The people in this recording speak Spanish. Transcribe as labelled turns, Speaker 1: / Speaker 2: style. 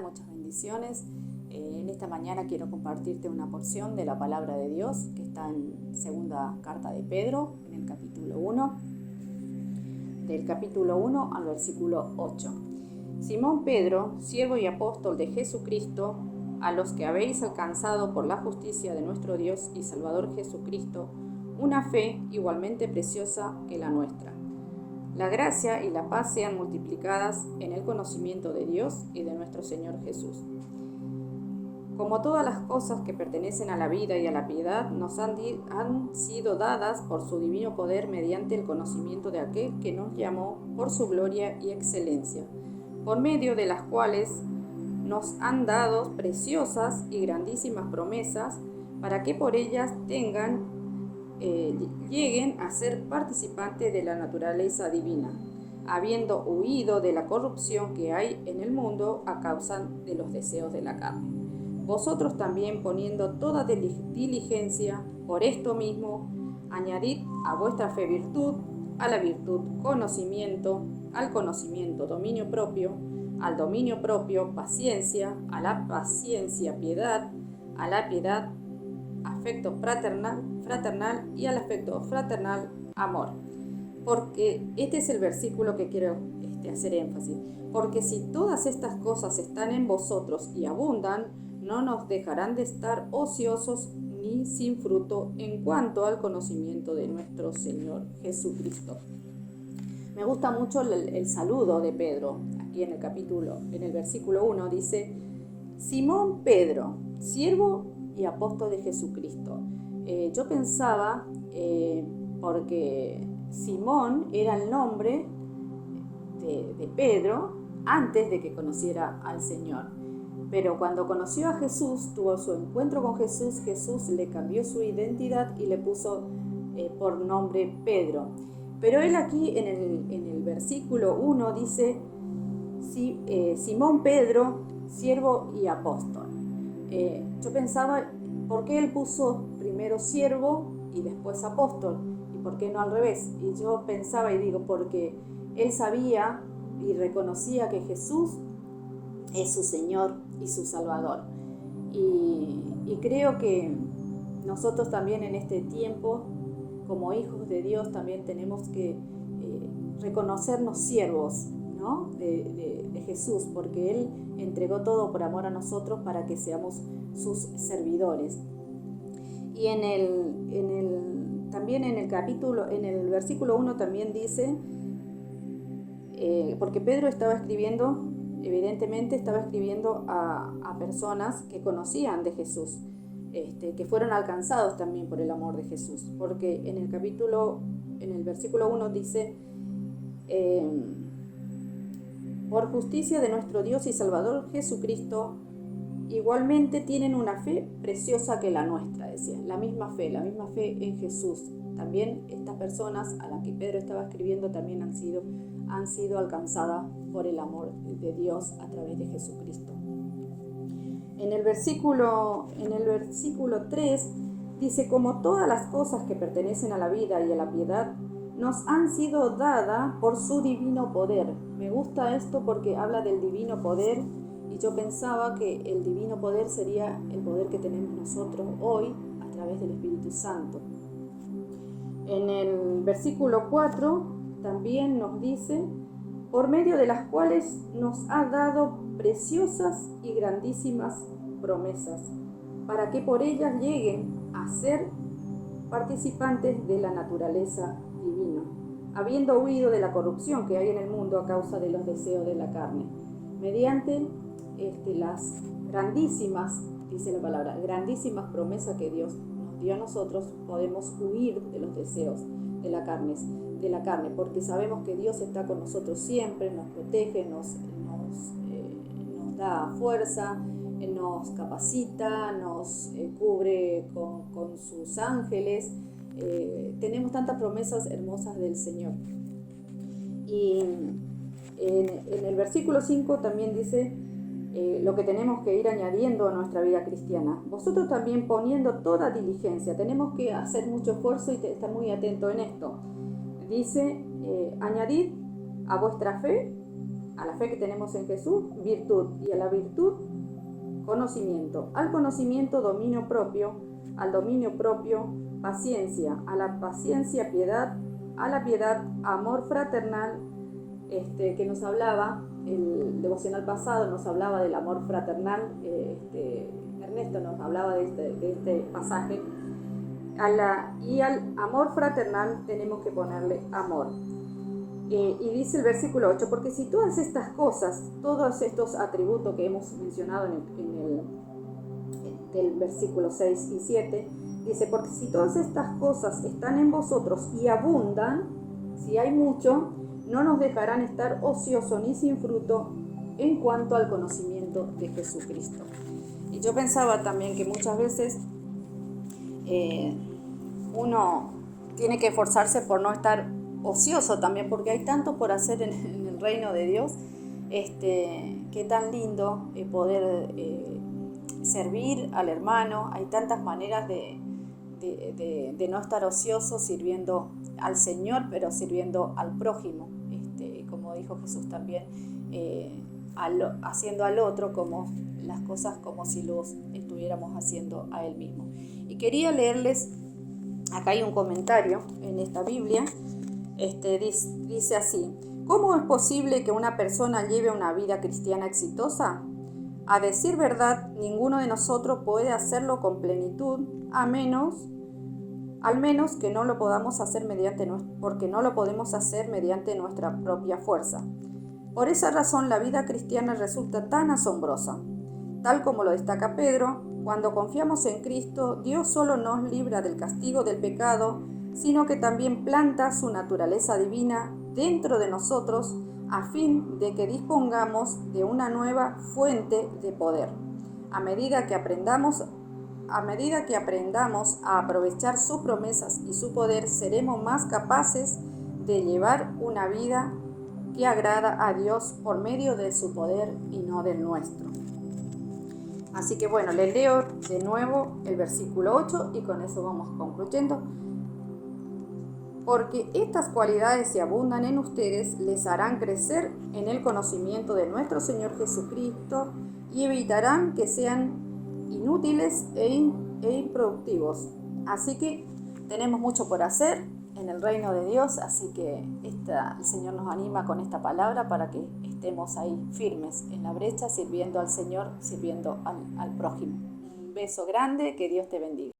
Speaker 1: tal? Muchas bendiciones. En esta mañana quiero compartirte una porción de la palabra de Dios que está en segunda carta de Pedro, en el capítulo 1, del capítulo 1 al versículo 8. Simón Pedro, siervo y apóstol de Jesucristo, a los que habéis alcanzado por la justicia de nuestro Dios y Salvador Jesucristo, una fe igualmente preciosa que la nuestra. La gracia y la paz sean multiplicadas en el conocimiento de Dios y de nuestro Señor Jesús. Como todas las cosas que pertenecen a la vida y a la piedad nos han sido dadas por su divino poder mediante el conocimiento de aquel que nos llamó por su gloria y excelencia, por medio de las cuales nos han dado preciosas y grandísimas promesas, para que por ellas lleguen a ser participantes de la naturaleza divina, habiendo huido de la corrupción que hay en el mundo a causa de los deseos de la carne. Vosotros también, poniendo toda diligencia por esto mismo, añadid a vuestra fe virtud, a la virtud conocimiento, al conocimiento dominio propio, al dominio propio paciencia, a la paciencia piedad, a la piedad afecto fraternal y al afecto fraternal amor. Porque este es el versículo que quiero hacer énfasis. Porque si todas estas cosas están en vosotros y abundan, no nos dejarán de estar ociosos ni sin fruto en cuanto al conocimiento de nuestro Señor Jesucristo. Me gusta mucho el saludo de Pedro. Aquí en el versículo 1 dice: Simón Pedro, siervo y apóstol de Jesucristo. Yo pensaba, porque Simón era el nombre de Pedro antes de que conociera al Señor. Pero cuando conoció a Jesús, tuvo su encuentro con Jesús, Jesús le cambió su identidad y le puso por nombre Pedro. Pero él aquí en el versículo 1 dice: Simón Pedro, siervo y apóstol. Yo pensaba, ¿por qué él puso primero siervo y después apóstol? ¿Y por qué no al revés? Y yo pensaba y digo, porque él sabía y reconocía que Jesús es su Señor y su Salvador. Y creo que nosotros también en este tiempo, como hijos de Dios, también tenemos que reconocernos siervos, ¿no? de Jesús, porque Él entregó todo por amor a nosotros para que seamos sus servidores. Y también en el versículo 1 también dice, porque Pedro estaba escribiendo, evidentemente estaba escribiendo a personas que conocían de Jesús, que fueron alcanzados también por el amor de Jesús, porque en el versículo 1 dice: por justicia de nuestro Dios y Salvador Jesucristo, igualmente tienen una fe preciosa que la nuestra, decía, la misma fe en Jesús. También estas personas a las que Pedro estaba escribiendo también han sido alcanzadas por el amor de Dios a través de Jesucristo. En el versículo 3 dice: como todas las cosas que pertenecen a la vida y a la piedad nos han sido dadas por su divino poder. Me gusta esto porque habla del divino poder, y yo pensaba que el divino poder sería el poder que tenemos nosotros hoy a través del Espíritu Santo. En el versículo 4 también nos dice: por medio de las cuales nos ha dado preciosas y grandísimas promesas, para que por ellas lleguen a ser participantes de la naturaleza divina, habiendo huido de la corrupción que hay en el mundo a causa de los deseos de la carne, mediante las grandísimas, dice la palabra, grandísimas promesas que Dios nos dio a nosotros. Podemos huir de los deseos de la carne, porque sabemos que Dios está con nosotros siempre, nos protege, nos da fuerza, nos capacita, nos cubre con sus ángeles. Tenemos tantas promesas hermosas del Señor. Y en el versículo 5 también dice lo que tenemos que ir añadiendo a nuestra vida cristiana. Vosotros también, poniendo toda diligencia. Tenemos que hacer mucho esfuerzo y estar muy atentos en esto. Dice: añadid a vuestra fe, A la fe que tenemos en Jesús, virtud. Y a la virtud, conocimiento. Al conocimiento, dominio propio. Al dominio propio, paciencia. A la paciencia, piedad. A la piedad, amor fraternal, que nos hablaba, el devocional pasado nos hablaba del amor fraternal. Ernesto nos hablaba de este pasaje. Y al amor fraternal tenemos que ponerle amor. Y dice el versículo 8, porque si todas estas cosas, todos estos atributos que hemos mencionado del versículo 6 y 7, dice, porque si todas estas cosas están en vosotros y abundan, si hay mucho, no nos dejarán estar ociosos ni sin fruto en cuanto al conocimiento de Jesucristo. Y yo pensaba también que muchas veces uno tiene que esforzarse por no estar ocioso también, porque hay tanto por hacer en el reino de Dios. Qué tan lindo poder servir al hermano. Hay tantas maneras de no estar ocioso sirviendo al Señor, pero sirviendo al prójimo, como dijo Jesús también, haciendo al otro como las cosas como si los estuviéramos haciendo a Él mismo. Y quería leerles, acá hay un comentario en esta Biblia, dice así: ¿cómo es posible que una persona lleve una vida cristiana exitosa? A decir verdad, ninguno de nosotros puede hacerlo con plenitud, al menos que no lo podamos hacer porque no lo podemos hacer mediante nuestra propia fuerza. Por esa razón la vida cristiana resulta tan asombrosa. Tal como lo destaca Pedro, cuando confiamos en Cristo, Dios solo nos libra del castigo del pecado, sino que también planta su naturaleza divina dentro de nosotros a fin de que dispongamos de una nueva fuente de poder. A medida que aprendamos a aprovechar sus promesas y su poder, seremos más capaces de llevar una vida que agrada a Dios por medio de su poder y no del nuestro. Así que bueno, les leo de nuevo el versículo 8 y con eso vamos concluyendo. Porque estas cualidades, si abundan en ustedes, les harán crecer en el conocimiento de nuestro Señor Jesucristo y evitarán que sean inútiles e improductivos. Así que tenemos mucho por hacer en el reino de Dios, así que el Señor nos anima con esta palabra para que estemos ahí firmes en la brecha, sirviendo al Señor, sirviendo al prójimo. Un beso grande, que Dios te bendiga.